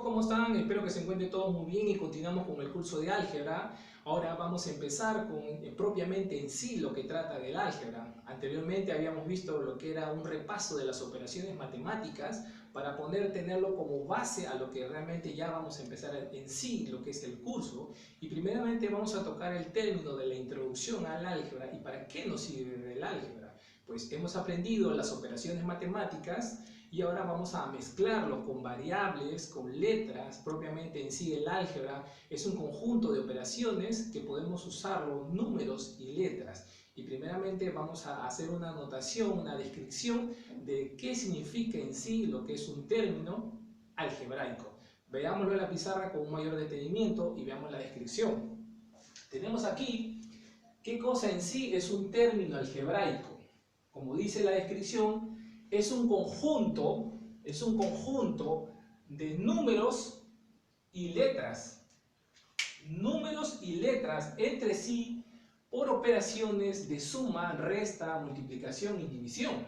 ¿Cómo están? Espero que se encuentren todos muy bien y continuamos con el curso de álgebra. Ahora vamos a empezar con propiamente en sí lo que trata del álgebra. Anteriormente habíamos visto lo que era un repaso de las operaciones matemáticas para poder tenerlo como base a lo que realmente ya vamos a empezar en sí, lo que es el curso. Y primeramente vamos a tocar el término de la introducción al álgebra y para qué nos sirve el álgebra. Pues hemos aprendido las operaciones matemáticas y ahora vamos a mezclarlo con variables, con letras. Propiamente en sí el álgebra es un conjunto de operaciones que podemos usarlo, números y letras. Y primeramente vamos a hacer una anotación, una descripción de qué significa en sí lo que es un término algebraico. Veámoslo en la pizarra con un mayor detenimiento y veamos la descripción. Tenemos aquí qué cosa en sí es un término algebraico. Como dice la descripción, es un conjunto de números y letras. Números y letras entre sí por operaciones de suma, resta, multiplicación y división.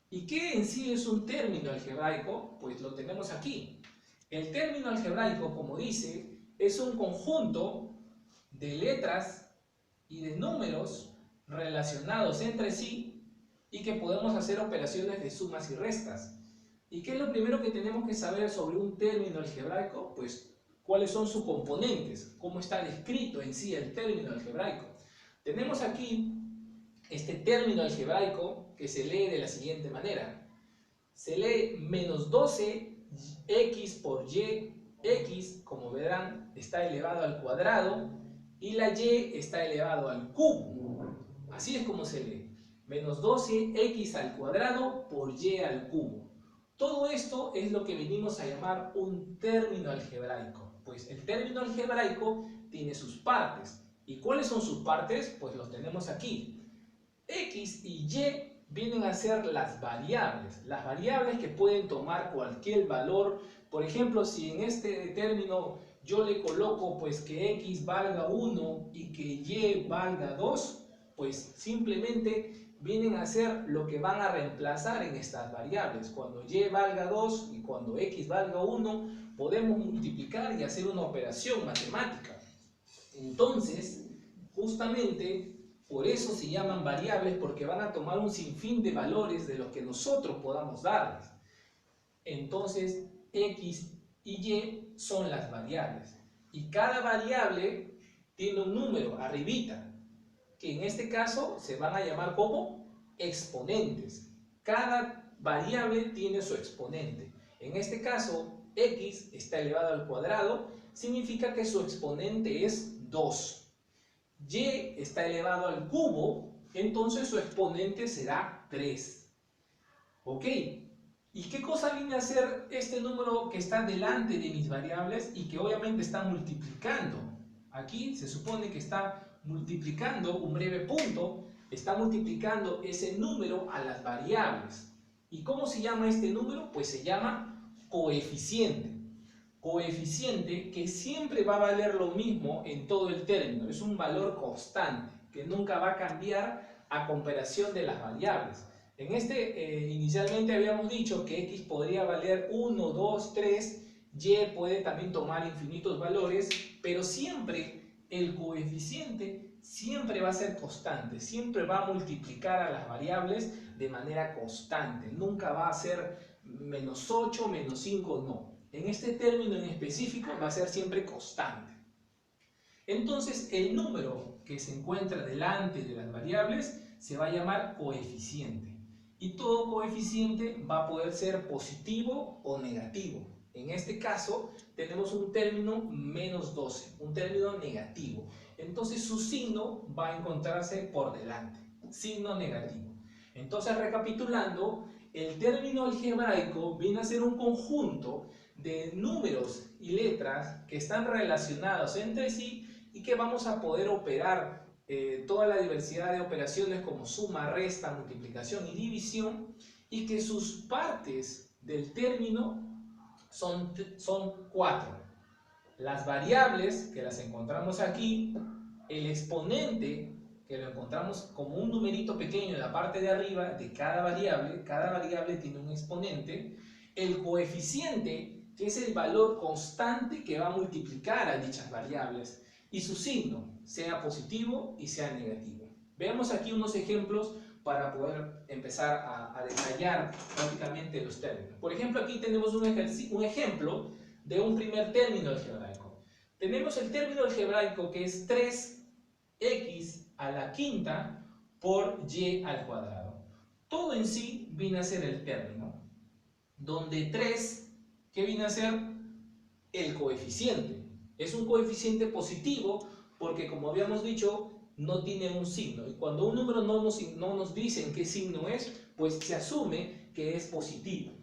¿Y qué en sí es un término algebraico? Pues lo tenemos aquí. El término algebraico, como dice, es un conjunto de letras y de números relacionados entre sí y que podemos hacer operaciones de sumas y restas. ¿Y qué es lo primero que tenemos que saber sobre un término algebraico? Pues cuáles son sus componentes, cómo está descrito en sí el término algebraico. Tenemos aquí este término algebraico que se lee de la siguiente manera. Se lee menos 12x por y, x, como verán, está elevado al cuadrado y la y está elevado al cubo. Así es como se lee. Menos 12x al cuadrado por y al cubo. Todo esto es lo que venimos a llamar un término algebraico. Pues el término algebraico tiene sus partes. ¿Y cuáles son sus partes? Pues los tenemos aquí. X y Y vienen a ser las variables que pueden tomar cualquier valor. Por ejemplo, si en este término yo le coloco pues que X valga 1 y que Y valga 2, pues simplemente vienen a ser lo que van a reemplazar en estas variables. Cuando Y valga 2 y cuando X valga 1, podemos multiplicar y hacer una operación matemática. Entonces, justamente por eso se llaman variables, porque van a tomar un sinfín de valores de los que nosotros podamos darles. Entonces, X y Y son las variables. Y cada variable tiene un número arribita, que en este caso se van a llamar como exponentes. Cada variable tiene su exponente. En este caso, X está elevado al cuadrado, significa que su exponente es 2. Y está elevado al cubo, entonces su exponente será 3. ¿Ok? ¿Y qué cosa viene a ser este número que está delante de mis variables y que obviamente está multiplicando? Aquí se supone que está multiplicando un breve punto, está multiplicando ese número a las variables. ¿Y cómo se llama este número? Pues se llama coeficiente. Coeficiente que siempre va a valer lo mismo en todo el término, es un valor constante que nunca va a cambiar a comparación de las variables. En inicialmente habíamos dicho que x podría valer 1, 2, 3, y puede también tomar infinitos valores, pero siempre el coeficiente siempre va a ser constante, siempre va a multiplicar a las variables de manera constante, nunca va a ser menos 8, menos 5, no. En este término en específico va a ser siempre constante. Entonces, el número que se encuentra delante de las variables se va a llamar coeficiente. Y todo coeficiente va a poder ser positivo o negativo. En este caso, tenemos un término menos 12, un término negativo. Entonces, su signo va a encontrarse por delante, signo negativo. Entonces, recapitulando, el término algebraico viene a ser un conjunto de números y letras que están relacionados entre sí y que vamos a poder operar toda la diversidad de operaciones como suma, resta, multiplicación y división, y que sus partes del término son 4. Las variables, que las encontramos aquí, el exponente, que lo encontramos como un numerito pequeño en la parte de arriba de cada variable tiene un exponente, el coeficiente, que es el valor constante que va a multiplicar a dichas variables, y su signo, sea positivo y sea negativo. Veamos aquí unos ejemplos para poder empezar a detallar prácticamente los términos. Por ejemplo, aquí tenemos un ejemplo de un primer término algebraico. Tenemos el término algebraico que es 3x a la quinta por y al cuadrado. Todo en sí viene a ser el término, donde 3, ¿qué viene a ser? El coeficiente. Es un coeficiente positivo porque, como habíamos dicho, no tiene un signo. Y cuando un número no nos dice en qué signo es, pues se asume que es positivo.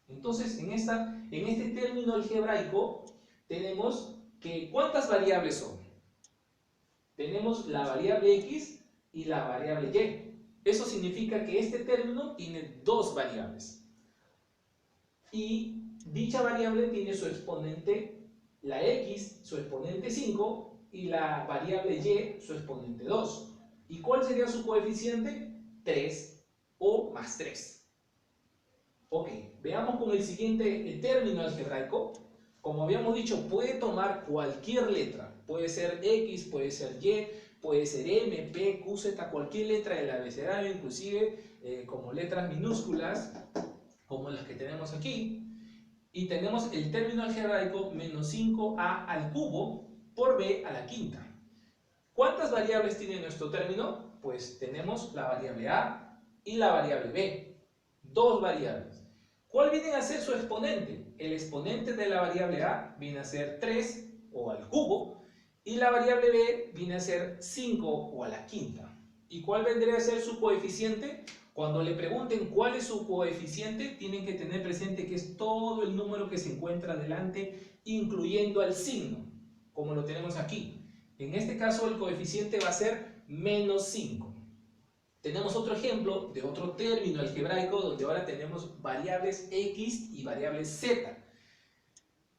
Entonces, en este término algebraico tenemos que ¿cuántas variables son? Tenemos la variable x y la variable y. Eso significa que este término tiene dos variables. Y dicha variable tiene su exponente, la x, su exponente 5, y la variable y, su exponente 2. ¿Y cuál sería su coeficiente? 3 o más 3. Ok, veamos con el siguiente término algebraico. Como habíamos dicho, puede tomar cualquier letra. Puede ser x, puede ser y, puede ser m, p, q, z, cualquier letra del abecedario, inclusive como letras minúsculas, como las que tenemos aquí. Y tenemos el término algebraico menos 5a al cubo por b a la quinta. ¿Cuántas variables tiene nuestro término? Pues tenemos la variable a y la variable b. Dos variables. ¿Cuál viene a ser su exponente? El exponente de la variable a viene a ser 3 o al cubo y la variable b viene a ser 5 o a la quinta. ¿Y cuál vendría a ser su coeficiente? Cuando le pregunten cuál es su coeficiente, tienen que tener presente que es todo el número que se encuentra delante, incluyendo al signo, como lo tenemos aquí. En este caso, el coeficiente va a ser menos 5. Tenemos otro ejemplo de otro término algebraico, donde ahora tenemos variables x y variables z.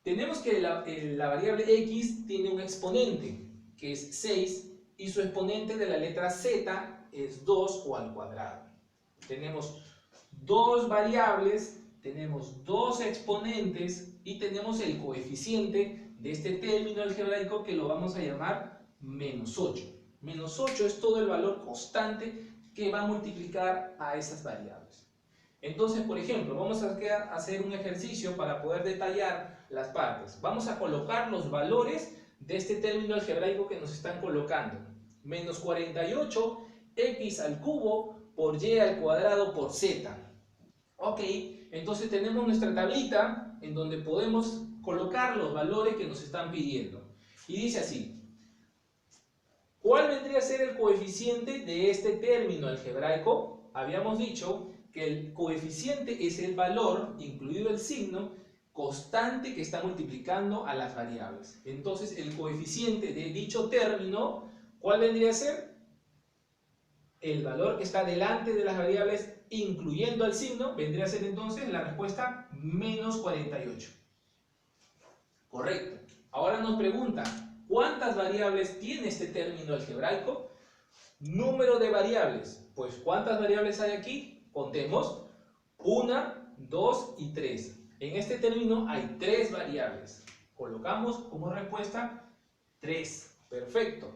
Tenemos que la variable x tiene un exponente, que es 6, y su exponente de la letra z es 2 o al cuadrado. Tenemos dos variables, tenemos dos exponentes y tenemos el coeficiente de este término algebraico que lo vamos a llamar menos 8. Menos 8 es todo el valor constante que va a multiplicar a esas variables. Entonces, por ejemplo, vamos a hacer un ejercicio para poder detallar las partes. Vamos a colocar los valores de este término algebraico que nos están colocando. Menos 48, x al cubo por y al cuadrado por z. Ok, entonces tenemos nuestra tablita en donde podemos colocar los valores que nos están pidiendo. Y dice así: ¿cuál vendría a ser el coeficiente de este término algebraico? Habíamos dicho que el coeficiente es el valor, incluido el signo, constante que está multiplicando a las variables. Entonces, el coeficiente de dicho término, ¿cuál vendría a ser? El valor que está delante de las variables, incluyendo al signo, vendría a ser entonces la respuesta menos 48. Correcto. Ahora nos pregunta, ¿cuántas variables tiene este término algebraico? Número de variables. Pues, ¿cuántas variables hay aquí? Contemos. 1, 2 y 3. En este término hay 3 variables. Colocamos como respuesta 3. Perfecto.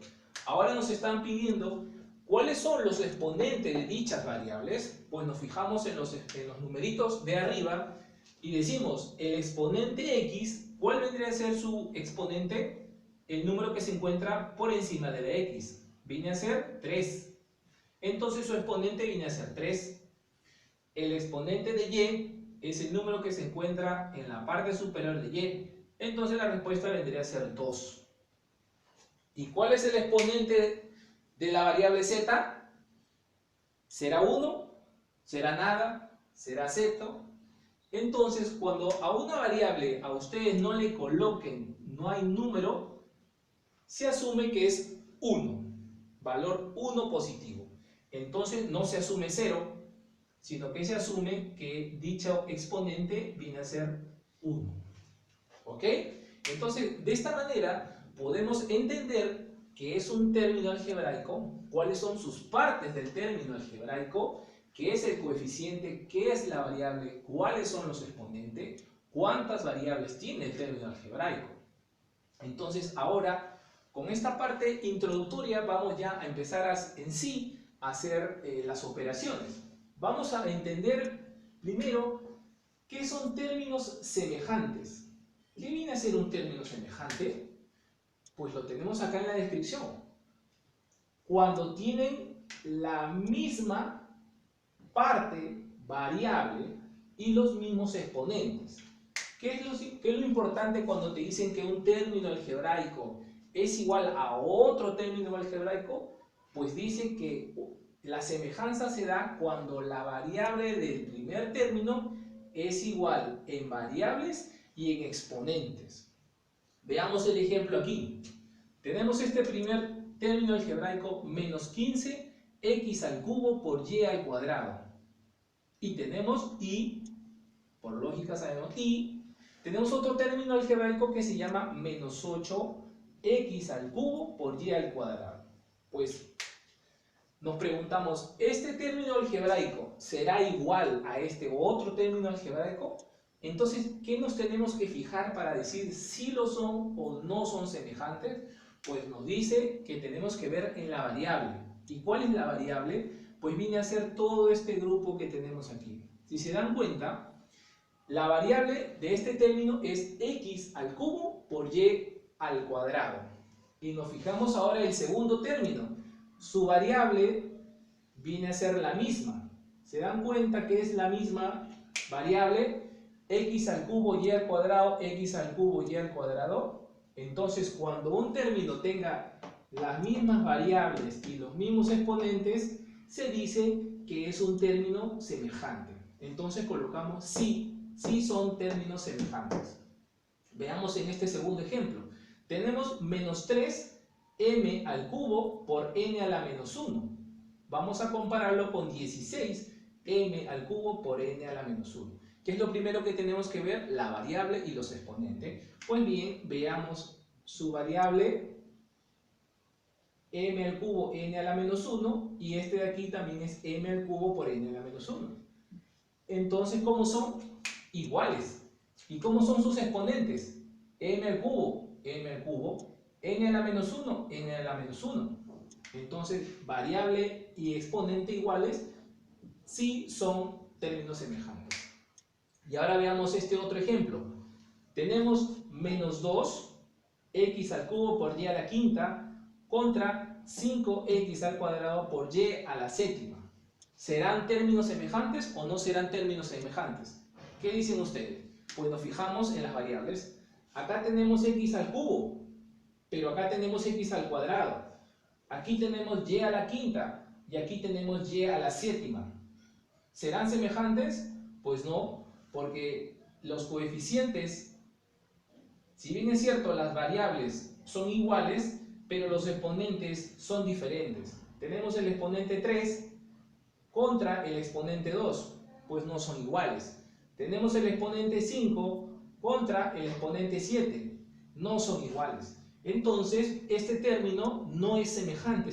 Ahora nos están pidiendo ¿cuáles son los exponentes de dichas variables? Pues nos fijamos en los numeritos de arriba y decimos el exponente x. ¿Cuál vendría a ser su exponente? El número que se encuentra por encima de la x. Viene a ser 3. Entonces su exponente viene a ser 3. El exponente de y es el número que se encuentra en la parte superior de y. Entonces la respuesta vendría a ser 2. ¿Y cuál es el exponente de la variable z? ¿Será 1? ¿Será nada? ¿Será 0? Entonces, cuando a una variable a ustedes no le coloquen, no hay número, se asume que es 1, valor 1 positivo. Entonces no se asume 0, sino que se asume que dicho exponente viene a ser 1. ¿Ok? Entonces, de esta manera podemos entender qué es un término algebraico, cuáles son sus partes del término algebraico, qué es el coeficiente, qué es la variable, cuáles son los exponentes, cuántas variables tiene el término algebraico. Entonces ahora, con esta parte introductoria, vamos ya a empezar en sí a hacer las operaciones. Vamos a entender primero qué son términos semejantes. ¿Qué viene a ser un término semejante? Pues lo tenemos acá en la descripción. Cuando tienen la misma parte variable y los mismos exponentes. ¿Qué es lo importante cuando te dicen que un término algebraico es igual a otro término algebraico? Pues dice que la semejanza se da cuando la variable del primer término es igual en variables y en exponentes. Veamos el ejemplo aquí. Tenemos este primer término algebraico, menos 15x al cubo por y al cuadrado. Y tenemos y, por lógica sabemos y, tenemos otro término algebraico que se llama menos 8x al cubo por y al cuadrado. Pues nos preguntamos, ¿este término algebraico será igual a este otro término algebraico? Entonces, ¿qué nos tenemos que fijar para decir si lo son o no son semejantes? Pues nos dice que tenemos que ver en la variable. ¿Y cuál es la variable? Pues viene a ser todo este grupo que tenemos aquí. Si se dan cuenta, la variable de este término es x al cubo por y al cuadrado. Y nos fijamos ahora en el segundo término. Su variable viene a ser la misma. ¿Se dan cuenta que es la misma variable? X al cubo y al cuadrado, x al cubo y al cuadrado. Entonces, cuando un término tenga las mismas variables y los mismos exponentes, se dice que es un término semejante. Entonces colocamos sí, sí son términos semejantes. Veamos en este segundo ejemplo. Tenemos menos 3m al cubo por n a la menos 1. Vamos a compararlo con 16m al cubo por n a la menos 1. ¿Qué es lo primero que tenemos que ver? La variable y los exponentes. Pues bien, veamos su variable m al cubo n a la menos 1 y este de aquí también es m al cubo por n a la menos 1. Entonces, ¿cómo son? Iguales. ¿Y cómo son sus exponentes? M al cubo, n a la menos 1, n a la menos 1. Entonces, variable y exponente iguales sí son términos semejantes. Y ahora veamos este otro ejemplo. Tenemos menos 2x al cubo por y a la quinta contra 5x al cuadrado por y a la séptima. ¿Serán términos semejantes o no serán términos semejantes? ¿Qué dicen ustedes? Pues nos fijamos en las variables. Acá tenemos x al cubo, pero acá tenemos x al cuadrado. Aquí tenemos y a la quinta y aquí tenemos y a la séptima. ¿Serán semejantes? Pues no, porque los coeficientes, si bien es cierto, las variables son iguales, pero los exponentes son diferentes. Tenemos el exponente 3 contra el exponente 2, pues no son iguales. Tenemos el exponente 5 contra el exponente 7, no son iguales. Entonces, este término no es semejante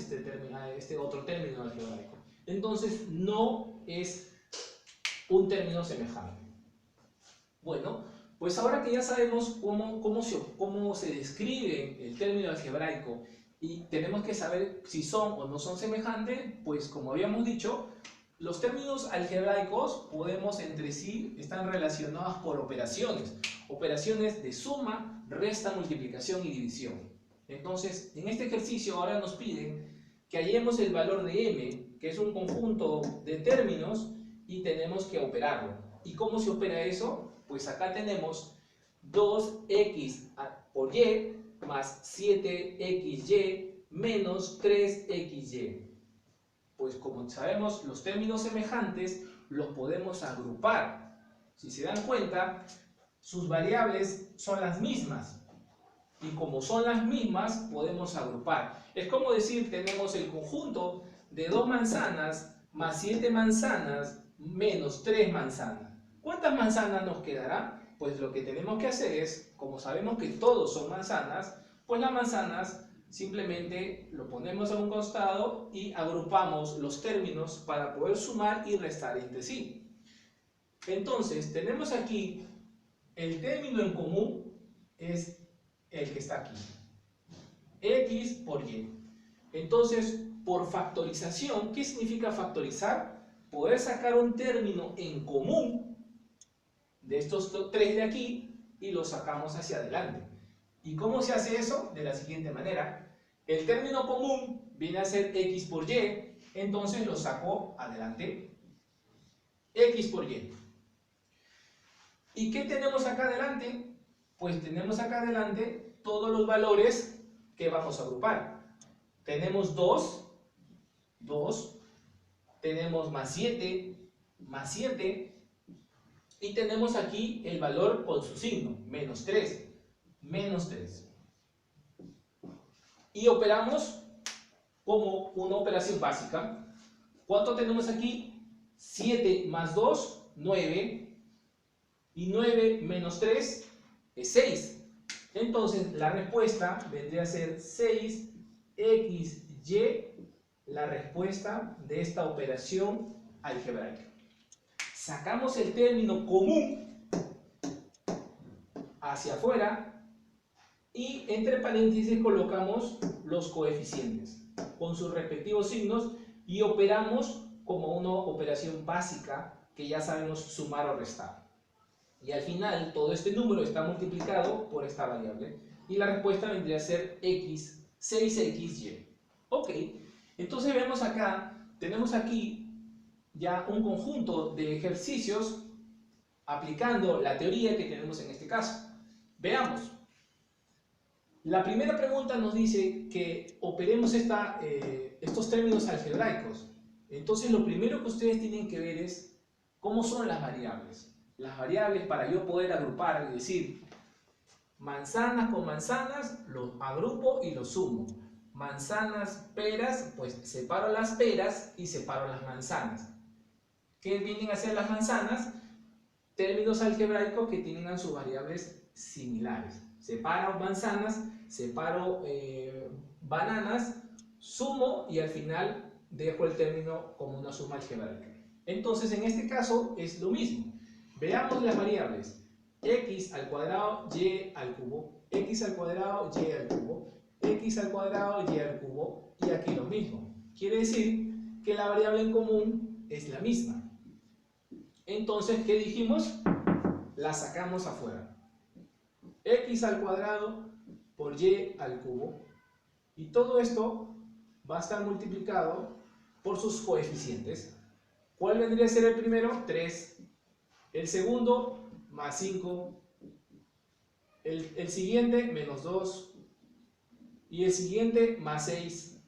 a este otro término algebraico. Entonces, no es un término semejante. Bueno, pues ahora que ya sabemos cómo se describe el término algebraico y tenemos que saber si son o no son semejantes, pues como habíamos dicho, los términos algebraicos podemos entre sí, están relacionados por operaciones. Operaciones de suma, resta, multiplicación y división. Entonces, en este ejercicio ahora nos piden que hallemos el valor de m, que es un conjunto de términos, y tenemos que operarlo. ¿Y cómo se opera eso? Pues acá tenemos 2x por y más 7xy menos 3xy. Pues como sabemos, los términos semejantes los podemos agrupar. Si se dan cuenta, sus variables son las mismas. Y como son las mismas, podemos agrupar. Es como decir, tenemos el conjunto de 2 manzanas más 7 manzanas menos 3 manzanas. ¿Cuántas manzanas nos quedará? Pues lo que tenemos que hacer es, como sabemos que todos son manzanas, pues las manzanas simplemente lo ponemos a un costado y agrupamos los términos para poder sumar y restar entre sí. Entonces, tenemos aquí el término en común es el que está aquí. X por Y. Entonces, por factorización, ¿qué significa factorizar? Poder sacar un término en común de estos tres de aquí y lo sacamos hacia adelante. ¿Y cómo se hace eso? De la siguiente manera. El término común viene a ser X por Y, entonces lo saco adelante. X por Y. ¿Y qué tenemos acá adelante? Pues tenemos acá adelante todos los valores que vamos a agrupar. Tenemos 2, tenemos más 7, y tenemos aquí el valor con su signo, menos 3. Y operamos como una operación básica. ¿Cuánto tenemos aquí? 7 más 2, 9. Y 9 menos 3 es 6. Entonces la respuesta vendría a ser 6xy, la respuesta de esta operación algebraica. Sacamos el término común hacia afuera y entre paréntesis colocamos los coeficientes con sus respectivos signos y operamos como una operación básica que ya sabemos sumar o restar. Y al final todo este número está multiplicado por esta variable y la respuesta vendría a ser x, 6xy. Ok, entonces vemos acá, tenemos aquí ya un conjunto de ejercicios aplicando la teoría que tenemos en este caso. Veamos. La primera pregunta nos dice que operemos estos términos algebraicos. Entonces lo primero que ustedes tienen que ver es cómo son las variables. Las variables para yo poder agrupar y decir manzanas con manzanas, los agrupo y los sumo. Manzanas, peras, pues separo las peras y separo las manzanas. ¿Qué vienen a ser las manzanas? Términos algebraicos que tienen sus variables similares. Separo manzanas, separo bananas, sumo y al final dejo el término como una suma algebraica. Entonces en este caso es lo mismo. Veamos las variables. X al cuadrado, y al cubo, x al cuadrado, y al cubo, x al cuadrado, y al cubo, y aquí lo mismo. Quiere decir que la variable en común es la misma. Entonces, ¿qué dijimos? La sacamos afuera. X al cuadrado por y al cubo. Y todo esto va a estar multiplicado por sus coeficientes. ¿Cuál vendría a ser el primero? 3. El segundo, más 5. El siguiente, menos 2. Y el siguiente, más 6.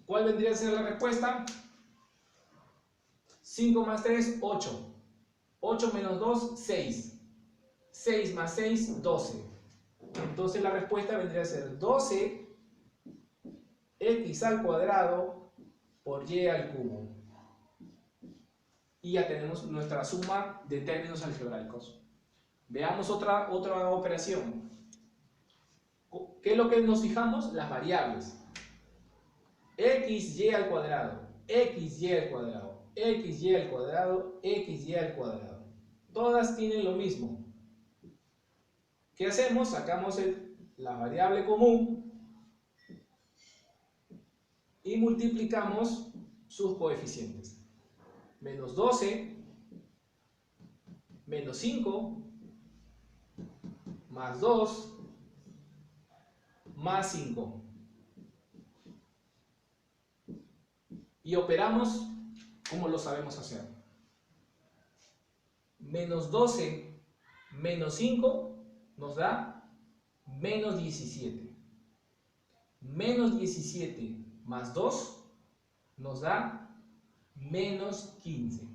¿Cuál vendría a ser la respuesta? 5 más 3, 8. 8 menos 2, 6. 6 más 6, 12. Entonces la respuesta vendría a ser 12 x al cuadrado por y al cubo. Y ya tenemos nuestra suma de términos algebraicos. Veamos otra operación. ¿Qué es lo que nos fijamos? Las variables. xy al cuadrado, xy al cuadrado, xy al cuadrado, xy al cuadrado. Todas tienen lo mismo. ¿Qué hacemos? Sacamos la variable común y multiplicamos sus coeficientes. Menos 12, menos 5, más 2, más 5. Y operamos como lo sabemos hacer. Menos 12 menos 5 nos da menos 17. Menos 17 más 2 nos da menos 15.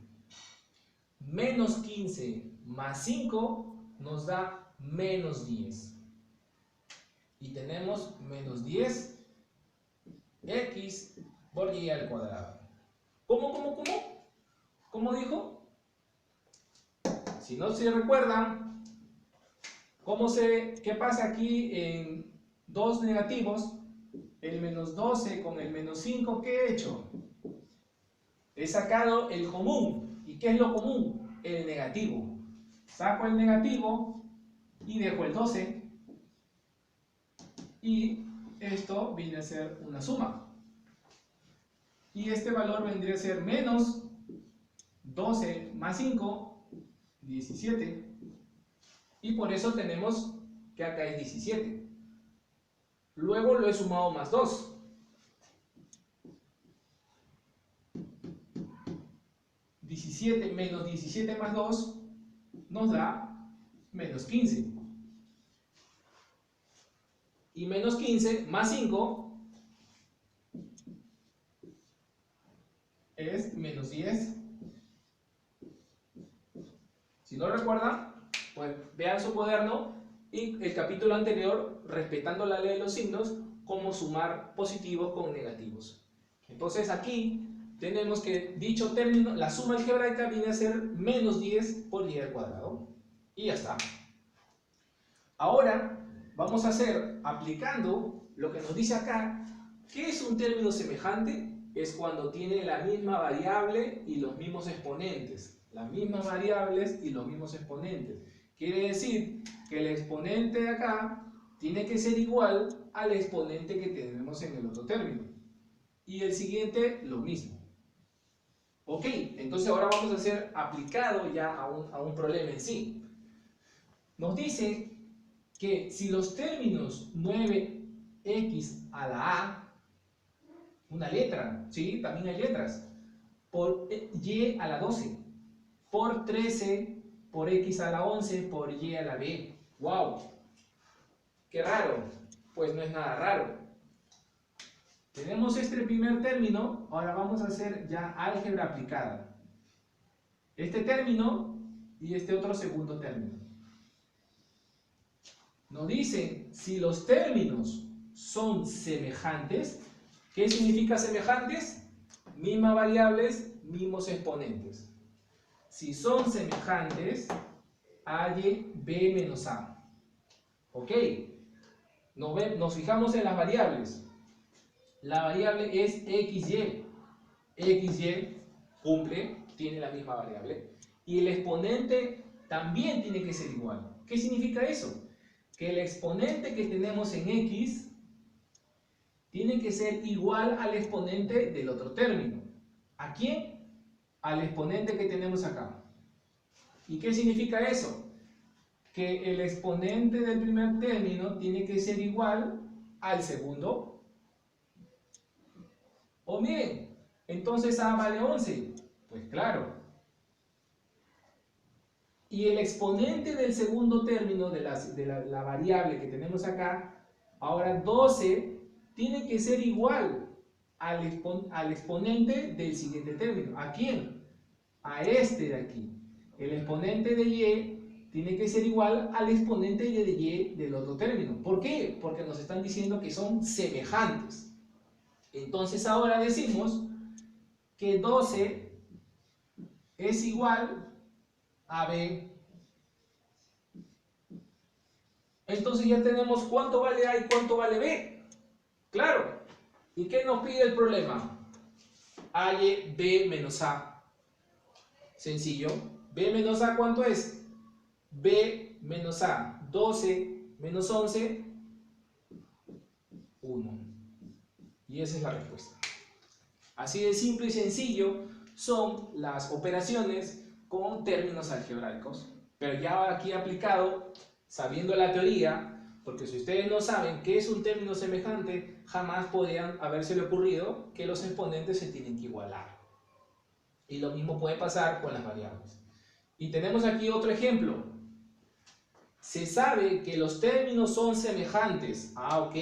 Menos 15 más 5 nos da menos 10. Y tenemos menos 10 x por y al cuadrado. ¿Cómo? ¿Cómo dijo? Si no se recuerdan, ¿qué pasa aquí en dos negativos? El menos 12 con el menos 5, ¿qué he hecho? He sacado el común. ¿Y qué es lo común? El negativo. saco el negativo y dejo el 12. Y esto viene a ser una suma. Y este valor vendría a ser menos 12 más 5, 17. Y por eso tenemos que acá es 17. Luego lo he sumado más 2. 17 menos 17 más 2 nos da menos 15. Y menos 15 más 5 es menos 10. Si no recuerdan, pues vean su cuaderno y el capítulo anterior, respetando la ley de los signos, cómo sumar positivos con negativos. Entonces aquí tenemos que dicho término, la suma algebraica viene a ser menos 10 por y al cuadrado. Y ya está. Ahora vamos a hacer, aplicando lo que nos dice acá, ¿qué es un término semejante? Es cuando tiene la misma variable y los mismos exponentes. Las mismas variables y los mismos exponentes. Quiere decir que el exponente de acá tiene que ser igual al exponente que tenemos en el otro término. Y el siguiente, lo mismo. Ok, entonces ahora vamos a hacer aplicado ya a un problema en sí. Nos dice que si los términos 9x a la a, una letra, ¿sí? También hay letras, por y a la 12, por 13, por x a la 11, por y a la b. ¡Wow! ¡Qué raro! Pues no es nada raro. Tenemos este primer término, ahora vamos a hacer ya álgebra aplicada. Este término y este otro segundo término. Nos dicen si los términos son semejantes. ¿Qué significa semejantes? Mismas variables, mismos exponentes. Si son semejantes, a y b menos a. ¿Ok? Nos fijamos en las variables. La variable es xy. xy cumple, tiene la misma variable. Y el exponente también tiene que ser igual. ¿Qué significa eso? Que el exponente que tenemos en x tiene que ser igual al exponente del otro término. ¿A quién? Al exponente que tenemos acá. ¿Y qué significa eso? Que el exponente del primer término tiene que ser igual al segundo. O miren, entonces a vale 11. Pues claro. Y el exponente del segundo término de la variable que tenemos acá, ahora 12, tiene que ser igual al exponente del siguiente término. ¿A quién? A este de aquí. El exponente de y tiene que ser igual al exponente de y del otro término. ¿Por qué? Porque nos están diciendo que son semejantes. Entonces ahora decimos que 12 es igual a b. Entonces ya tenemos cuánto vale a y cuánto vale b. Claro. ¿Y qué nos pide el problema? A y b menos a. Sencillo. B menos a, ¿cuánto es? B menos a. 12 menos 11, 1. Y esa es la respuesta. Así de simple y sencillo son las operaciones con términos algebraicos. Pero ya aquí aplicado, sabiendo la teoría, porque si ustedes no saben qué es un término semejante, jamás podrían habérsele ocurrido que los exponentes se tienen que igualar. Y lo mismo puede pasar con las variables. Y tenemos aquí otro ejemplo. Se sabe que los términos son semejantes. Ah, ok.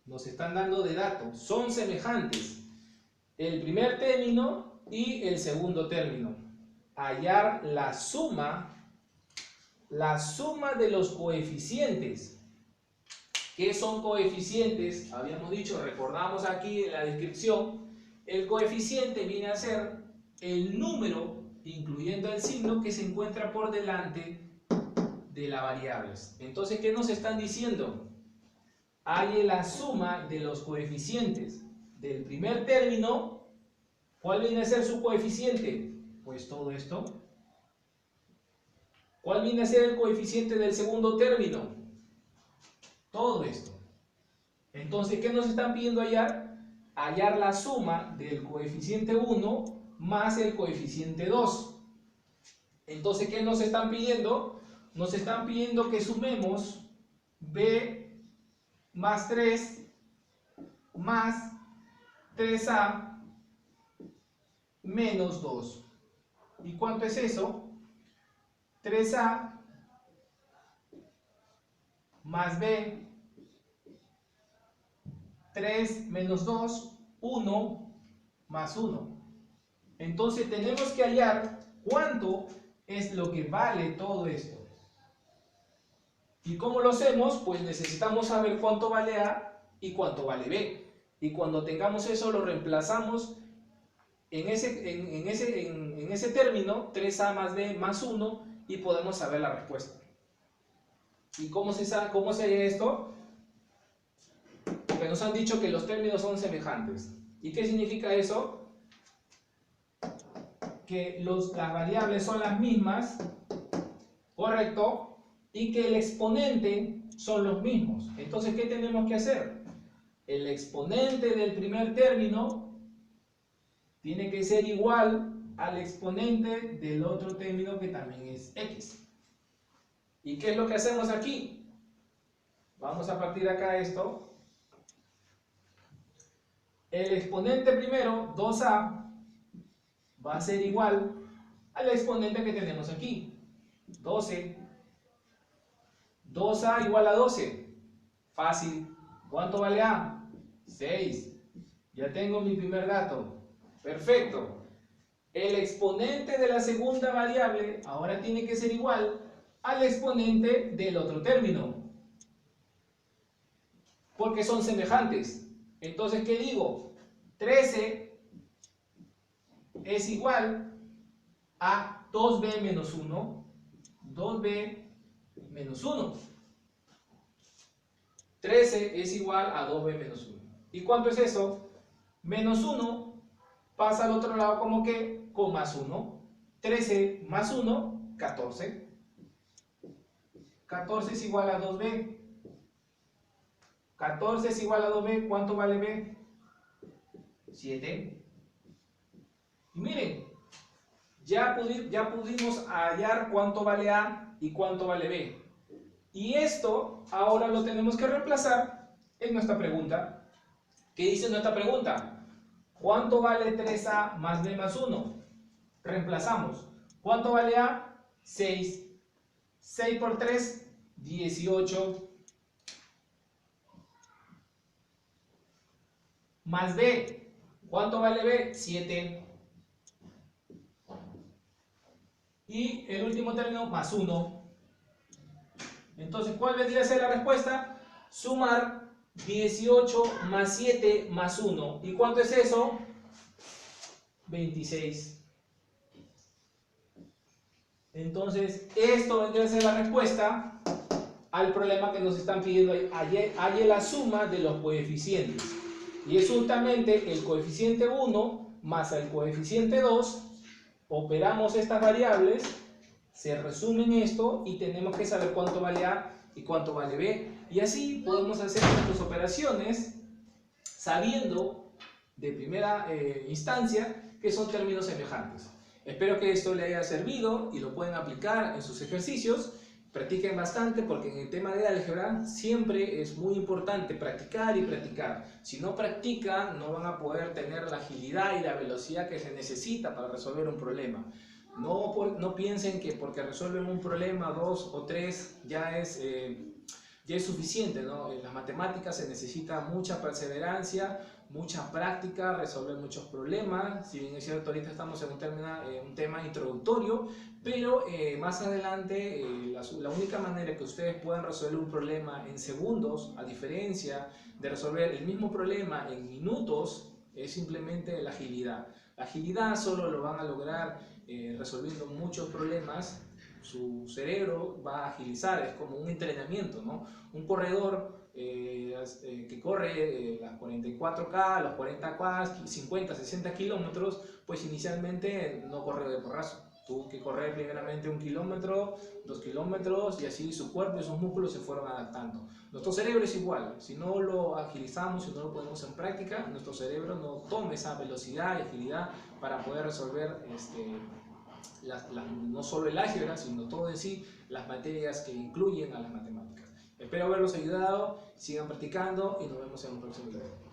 Nos están dando de dato. Son semejantes. El primer término y el segundo término. Hallar la suma de los coeficientes. ¿Qué son coeficientes? Habíamos dicho, recordamos aquí en la descripción, el coeficiente viene a ser el número, incluyendo el signo, que se encuentra por delante de las variables. Entonces, ¿qué nos están diciendo? Hay la suma de los coeficientes del primer término. ¿Cuál viene a ser su coeficiente? Pues todo esto. ¿Cuál viene a ser el coeficiente del segundo término? Todo esto. Entonces, ¿qué nos están pidiendo hallar? Hallar la suma del coeficiente 1 más el coeficiente 2. Entonces, ¿qué nos están pidiendo? Nos están pidiendo que sumemos b más 3 más 3a menos 2. ¿Y cuánto es eso? 3a más b, 3 menos 2, 1 más 1. Entonces tenemos que hallar cuánto es lo que vale todo esto. ¿Y cómo lo hacemos? Pues necesitamos saber cuánto vale a y cuánto vale b. Y cuando tengamos eso lo reemplazamos en ese término, 3a más b más 1, y podemos saber la respuesta. ¿Y cómo se hace esto? Porque nos han dicho que los términos son semejantes. ¿Y qué significa eso? Que las variables son las mismas, ¿correcto? Y que el exponente son los mismos. Entonces, ¿qué tenemos que hacer? El exponente del primer término tiene que ser igual al exponente del otro término, que también es x. ¿Y qué es lo que hacemos aquí? Vamos a partir acá esto. El exponente primero, 2a, va a ser igual al exponente que tenemos aquí, 12. 2a igual a 12. Fácil. ¿Cuánto vale a? 6. Ya tengo mi primer dato. Perfecto. El exponente de la segunda variable ahora tiene que ser igual al exponente del otro término, porque son semejantes. Entonces, ¿qué digo? 13 es igual a 2b menos 1, 2b menos 1. 13 es igual a 2b menos 1. ¿Y cuánto es eso? Menos 1 pasa al otro lado como que con más 1. 13 más 1, 14. 14 es igual a 2b. 14 es igual a 2b. ¿Cuánto vale b? 7. Y miren, ya pudimos hallar cuánto vale a y cuánto vale b. Y esto ahora lo tenemos que reemplazar en nuestra pregunta. ¿Qué dice nuestra pregunta? ¿Cuánto vale 3a más b más 1? Reemplazamos. ¿Cuánto vale a? 6. 6 por 3, 18. Más b. ¿Cuánto vale b? 7. Y el último término, más 1. Entonces, ¿cuál vendría a ser la respuesta? Sumar 18 más 7 más 1. ¿Y cuánto es eso? 26. Entonces, esto vendría a ser la respuesta al problema que nos están pidiendo. Halle la suma de los coeficientes. Y es justamente el coeficiente 1 más el coeficiente 2. Operamos estas variables, se resumen esto y tenemos que saber cuánto vale a y cuánto vale b. Y así podemos hacer nuestras operaciones sabiendo de primera instancia que son términos semejantes. Espero que esto le haya servido y lo pueden aplicar en sus ejercicios. Practiquen bastante, porque en el tema de álgebra siempre es muy importante practicar y practicar. Si no practican, no van a poder tener la agilidad y la velocidad que se necesita para resolver un problema. No piensen que porque resuelven un problema, 2 o 3, ya es suficiente, ¿no? En las matemáticas se necesita mucha perseverancia, mucha práctica, resolver muchos problemas. Si bien es cierto, ahorita estamos en un tema introductorio, pero más adelante la única manera que ustedes puedan resolver un problema en segundos, a diferencia de resolver el mismo problema en minutos, es simplemente la agilidad. La agilidad solo lo van a lograr resolviendo muchos problemas. Su cerebro va a agilizar, es como un entrenamiento, ¿no? Un corredor que corre las 44K, los 40K, 50, 60 kilómetros, pues inicialmente no corre de porrazo. Tuvo que correr primeramente 1 kilómetro, 2 kilómetros, y así su cuerpo y sus músculos se fueron adaptando. Nuestro cerebro es igual. Si no lo agilizamos, si no lo ponemos en práctica, nuestro cerebro no toma esa velocidad y agilidad para poder resolver no solo el álgebra, sino todo en sí, las materias que incluyen a las matemáticas. Espero haberlos ayudado, sigan practicando y nos vemos en un próximo video.